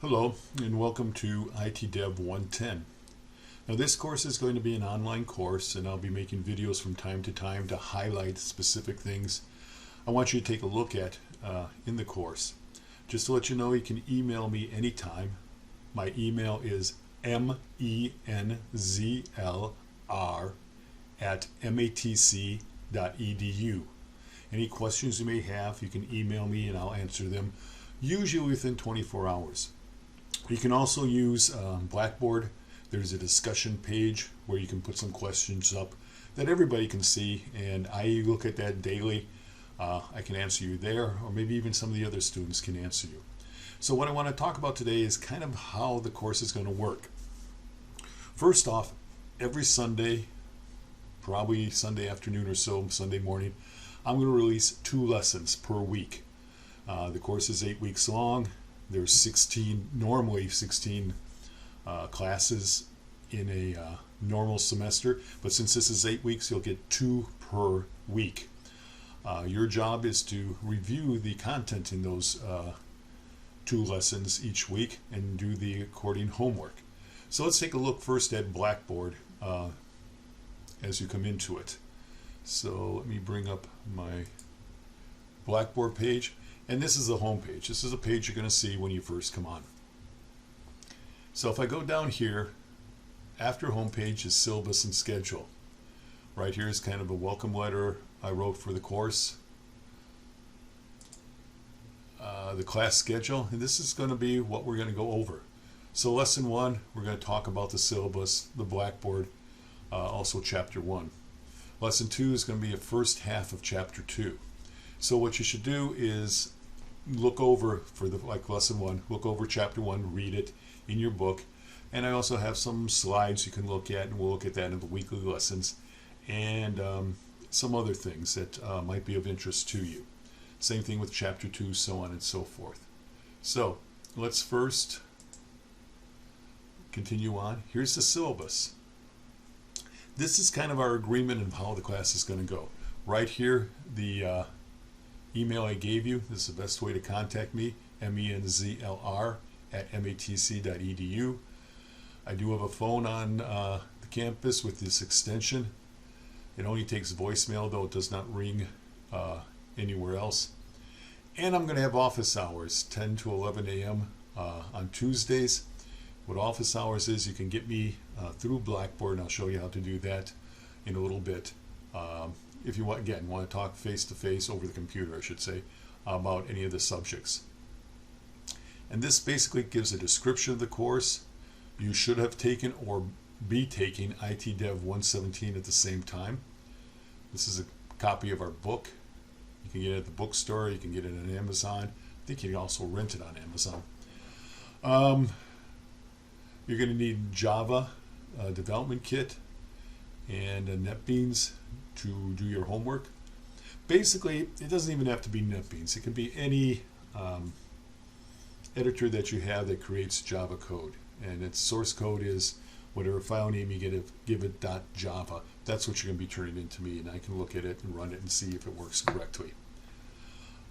Hello and welcome to ITDEV 110. Now this course is going to be an online course and I'll be making videos from time to time to highlight specific things I want you to take a look at in the course. Just to let you know, you can email me anytime. My email is menzlr@matc.edu. Any questions you may have, you can email me and I'll answer them, usually within 24 hours. You can also use Blackboard. There's a discussion page where you can put some questions up that everybody can see, and I look at that daily. I can answer you there, or maybe even some of the other students can answer you. So what I want to talk about today is kind of how the course is going to work. First off, every Sunday, probably Sunday afternoon or so, Sunday morning, I'm going to release 2 lessons per week. The course is 8 weeks long. There's normally 16 classes in a normal semester, but since this is 8 weeks, you'll get 2 per week. Your job is to review the content in those 2 lessons each week and do the according homework. So let's take a look first at Blackboard as you come into it. So let me bring up my Blackboard page. And this is the home page. This is a page you're going to see when you first come on. So if I go down here, after home page is syllabus and schedule. Right here is kind of a welcome letter I wrote for the course. The class schedule, and this is going to be what we're going to go over. So lesson 1, we're going to talk about the syllabus, the Blackboard, also chapter 1. Lesson 2 is going to be a first half of chapter 2. So what you should do is look over for like lesson 1, look over chapter 1, read it in your book, and I also have some slides you can look at, and we'll look at that in the weekly lessons, and some other things that might be of interest to you. Same thing with chapter 2, so on and so forth. So let's first continue on. Here's the syllabus. This is kind of our agreement of how the class is going to go. Right here, the email I gave you, this is the best way to contact me, menzlr@matc.edu. I do have a phone on the campus with this extension. It only takes voicemail, though it does not ring anywhere else. And I'm going to have office hours, 10 to 11 a.m. On Tuesdays. What office hours is, you can get me through Blackboard, and I'll show you how to do that in a little bit. If you want to talk face-to-face over the computer, I should say, about any of the subjects. And this basically gives a description of the course. You should have taken or be taking ITDEV 117 at the same time. This is a copy of our book. You can get it at the bookstore. You can get it on Amazon. I think you can also rent it on Amazon. You're going to need Java development kit and NetBeans to do your homework. Basically, it doesn't even have to be NetBeans. It can be any editor that you have that creates Java code, and its source code is whatever file name you give it .java. That's what you're going to be turning into me, and I can look at it and run it and see if it works correctly.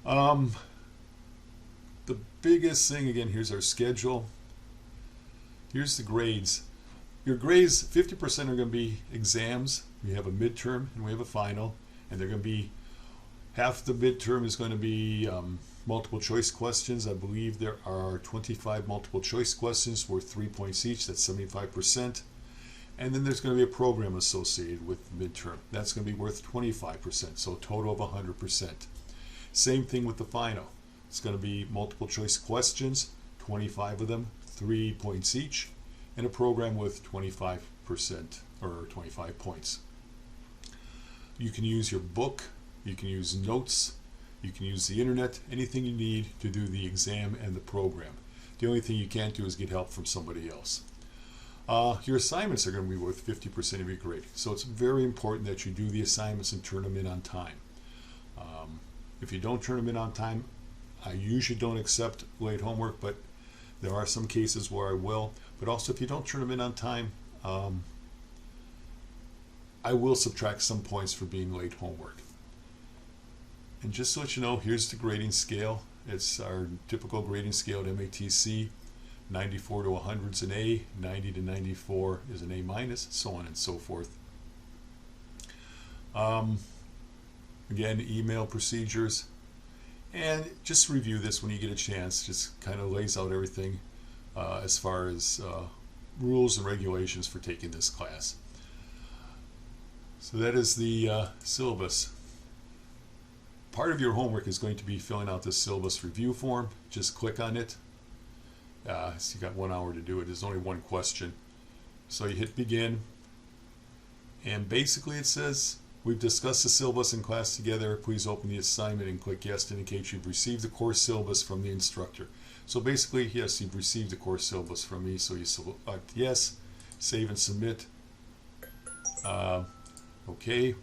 The biggest thing, again, here's our schedule. Here's the grades. Your grades, 50% are going to be exams. We have a midterm and we have a final, and they're going to be, half the midterm is going to be multiple choice questions. I believe there are 25 multiple choice questions worth 3 points each. That's 75%. And then there's going to be a program associated with the midterm. That's going to be worth 25%, so a total of 100%. Same thing with the final. It's going to be multiple choice questions, 25 of them, 3 points each, and a program with 25% or 25 points. You can use your book, you can use notes, you can use the internet, anything you need to do the exam and the program. The only thing you can't do is get help from somebody else. Your assignments are going to be worth 50% of your grade, so it's very important that you do the assignments and turn them in on time. If you don't turn them in on time, I usually don't accept late homework, but there are some cases where I will. But also, if you don't turn them in on time, I will subtract some points for being late homework. And just to let you know, here's the grading scale. It's our typical grading scale at MATC. 94 to 100 is an A, 90 to 94 is an A minus, so on and so forth. Again, email procedures, and just review this when you get a chance. Just kind of lays out everything as far as rules and regulations for taking this class. So that is the syllabus. Part of your homework is going to be filling out this syllabus review form. Just click on it. So you got 1 hour to do it. There's only one question. So you hit begin, and basically it says, we've discussed the syllabus in class together. Please open the assignment and click yes to indicate you've received the course syllabus from the instructor. So basically, yes, you've received the course syllabus from me, so you select yes, save and submit. Okay,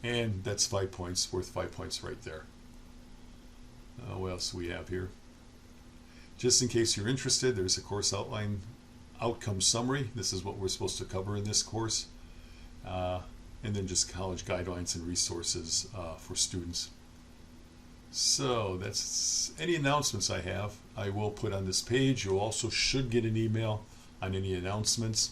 and that's 5 points, worth 5 points right there. What else do we have here? Just in case you're interested, there's a course outline outcome summary. This is what we're supposed to cover in this course. And then just college guidelines and resources for students. So that's any announcements I have, I will put on this page. You also should get an email on any announcements.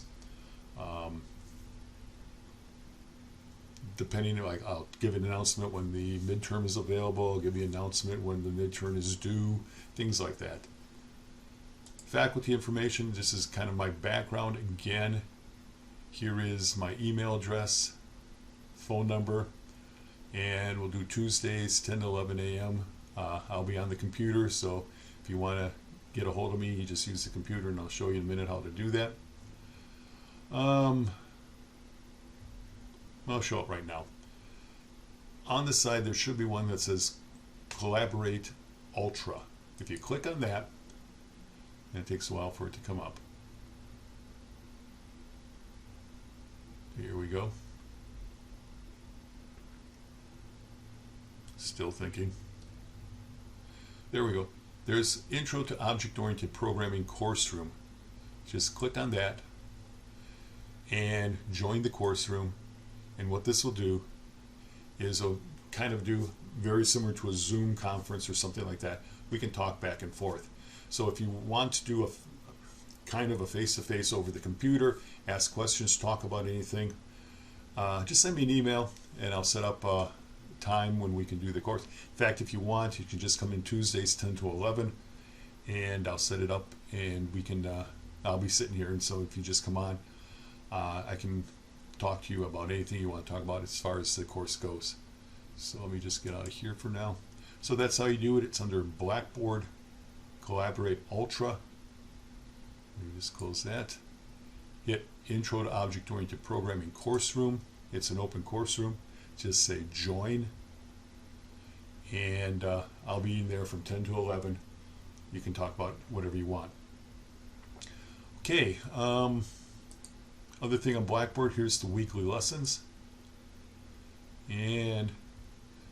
Depending, like, I'll give an announcement when the midterm is available, I'll give you an announcement when the midterm is due, things like that. Faculty information, this is kind of my background. Again, here is my email address, phone number, and we'll do Tuesdays 10 to 11 a.m. I'll be on the computer, so if you want to get a hold of me, you just use the computer, and I'll show you in a minute how to do that. I'll show it right now. On the side, there should be one that says Collaborate Ultra. If you click on that, and it takes a while for it to come up. Here we go. Still thinking. There we go. There's Intro to Object-Oriented Programming Course Room. Just click on that and join the course room. And what this will do is it'll kind of do very similar to a Zoom conference or something like that. We can talk back and forth. So if you want to do a kind of a face-to-face over the computer, ask questions, talk about anything, just send me an email and I'll set up a time when we can do the course. In fact, if you want, you can just come in Tuesdays 10 to 11 and I'll set it up, and we can I'll be sitting here, and so if you just come on, I can talk to you about anything you want to talk about as far as the course goes. So let me just get out of here for now. So that's how you do it. It's under Blackboard Collaborate Ultra. Let me just close that. Hit Intro to Object-Oriented Programming Course Room. It's an open course room. Just say join, and I'll be in there from 10 to 11. You can talk about whatever you want. Okay, other thing on Blackboard, here's the weekly lessons, and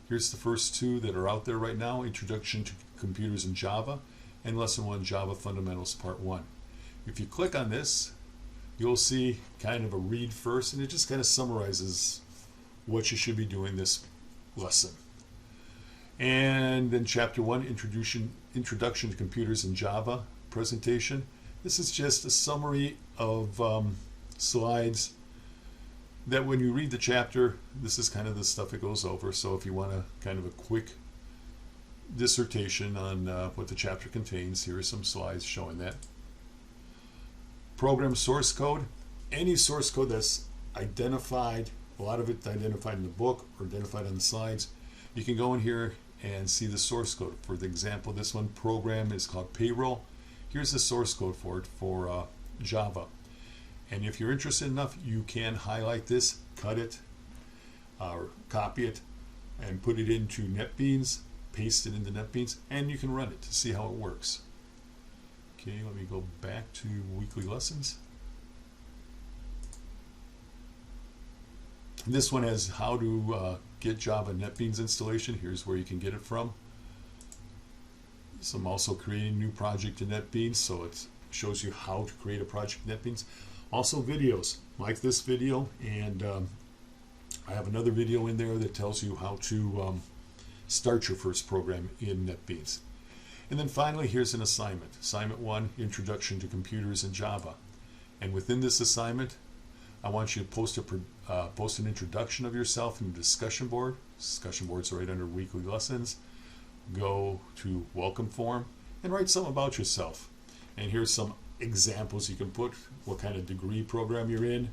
here's the first two that are out there right now: Introduction to Computers in Java and Lesson 1, Java Fundamentals Part 1. If you click on this, you'll see kind of a read first, and it just kind of summarizes what you should be doing this lesson. And then Chapter 1, Introduction to Computers in Java presentation. This is just a summary of slides that when you read the chapter, this is kind of the stuff it goes over. So if you want a kind of a quick dissertation on what the chapter contains, here are some slides showing that. Program source code. Any source code that's identified, a lot of it identified in the book or identified on the slides, you can go in here and see the source code. For the example, this one program is called Payroll. Here's the source code for it for Java. And if you're interested enough, you can highlight this, cut it, or copy it, and put it into NetBeans, paste it into NetBeans, and you can run it to see how it works. Okay, let me go back to weekly lessons. This one has how to get Java NetBeans installation. Here's where you can get it from. So I'm also creating a new project in NetBeans, so it shows you how to create a project in NetBeans. Also videos, like this video, and I have another video in there that tells you how to start your first program in NetBeans. And then finally, here's an assignment. Assignment 1, Introduction to Computers in Java. And within this assignment, I want you to post an introduction of yourself in the discussion board. Discussion board's right under weekly lessons. Go to welcome form and write something about yourself. And here's some examples you can put, what kind of degree program you're in,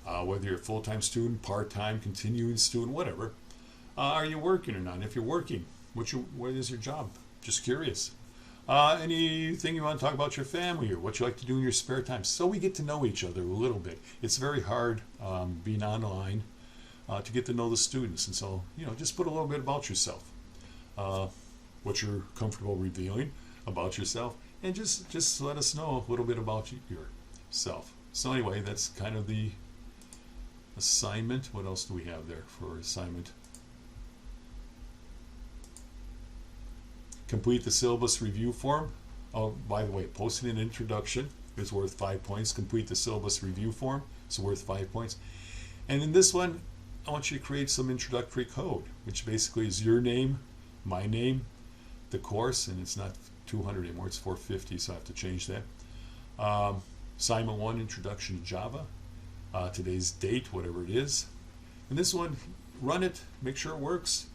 whether you're a full-time student, part-time, continuing student, whatever. Are you working or not? If you're working, what is your job? Just curious. Anything you want to talk about your family or what you like to do in your spare time, so we get to know each other a little bit. It's very hard being online to get to know the students, and so just put a little bit about yourself, what you're comfortable revealing about yourself, and just let us know a little bit about yourself. So anyway, that's kind of the assignment. What else do we have there for assignment? Complete the syllabus review form. Oh, by the way, posting an introduction is worth 5 points. Complete the syllabus review form is worth 5 points. And in this one, I want you to create some introductory code, which basically is your name, my name, the course, and it's not 200 anymore, it's 450, so I have to change that. Assignment 1, Introduction to Java. Today's date, whatever it is. And this one, run it, make sure it works,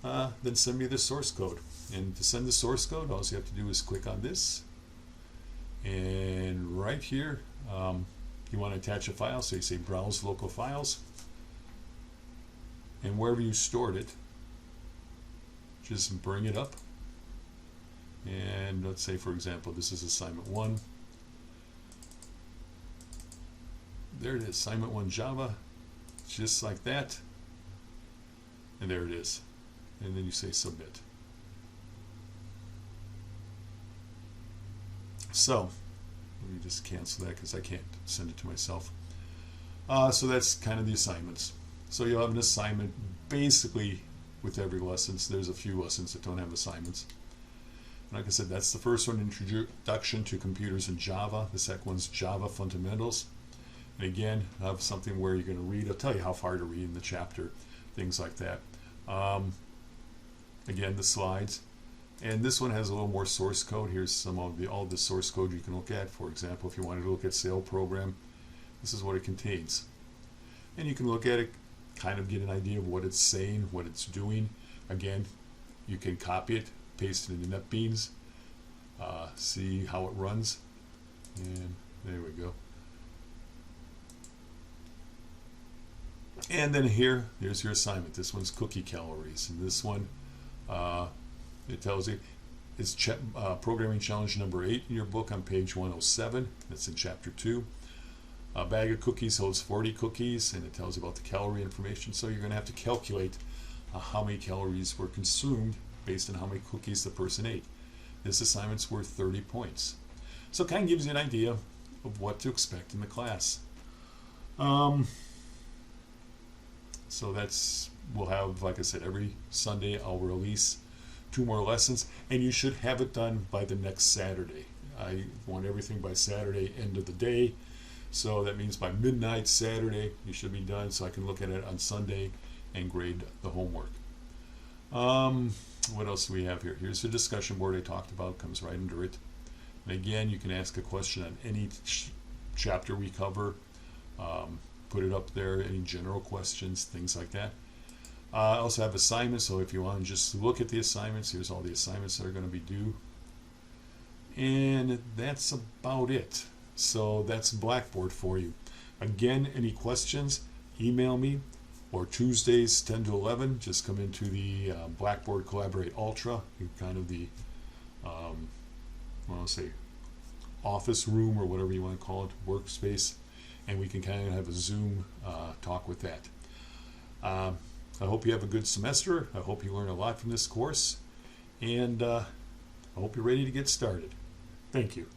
then send me the source code. And to send the source code, all you have to do is click on this. And right here, you want to attach a file, so you say Browse Local Files. And wherever you stored it, just bring it up. And let's say, for example, this is assignment 1. There it is, assignment 1 Java, just like that. And there it is. And then you say submit. So, let me just cancel that because I can't send it to myself. So that's kind of the assignments. So you'll have an assignment basically with every lesson. So there's a few lessons that don't have assignments. And like I said, that's the first one, Introduction to Computers in Java. The second one's Java Fundamentals. And again, I have something where you're going to read. I'll tell you how far to read in the chapter, things like that. Again, the slides. And this one has a little more source code. Here's some of all the source code you can look at. For example, if you wanted to look at SAIL program, this is what it contains. And you can look at it, kind of get an idea of what it's saying, what it's doing. Again, you can copy it, paste it into NetBeans, see how it runs. And there we go. And then here's your assignment. This one's cookie calories. And this one, it tells you it's programming challenge number 8 in your book on page 107. That's in chapter 2. A bag of cookies holds 40 cookies, and it tells you about the calorie information. So you're going to have to calculate how many calories were consumed based on how many cookies the person ate. This assignment's worth 30 points. So it kind of gives you an idea of what to expect in the class. So we'll have, like I said, every Sunday I'll release 2 more lessons, and you should have it done by the next Saturday. I want everything by Saturday, end of the day. So that means by midnight Saturday, you should be done, so I can look at it on Sunday and grade the homework. What else do we have here? Here's the discussion board I talked about, comes right under it. And again, you can ask a question on any chapter we cover. Put it up there, any general questions, things like that. I also have assignments, so if you want to just look at the assignments, here's all the assignments that are going to be due. And that's about it. So that's Blackboard for you. Again, any questions, email me, or Tuesdays 10 to 11, just come into the Blackboard Collaborate Ultra, kind of the, office room or whatever you want to call it, workspace, and we can kind of have a Zoom talk with that. I hope you have a good semester. I hope you learn a lot from this course, and I hope you're ready to get started. Thank you.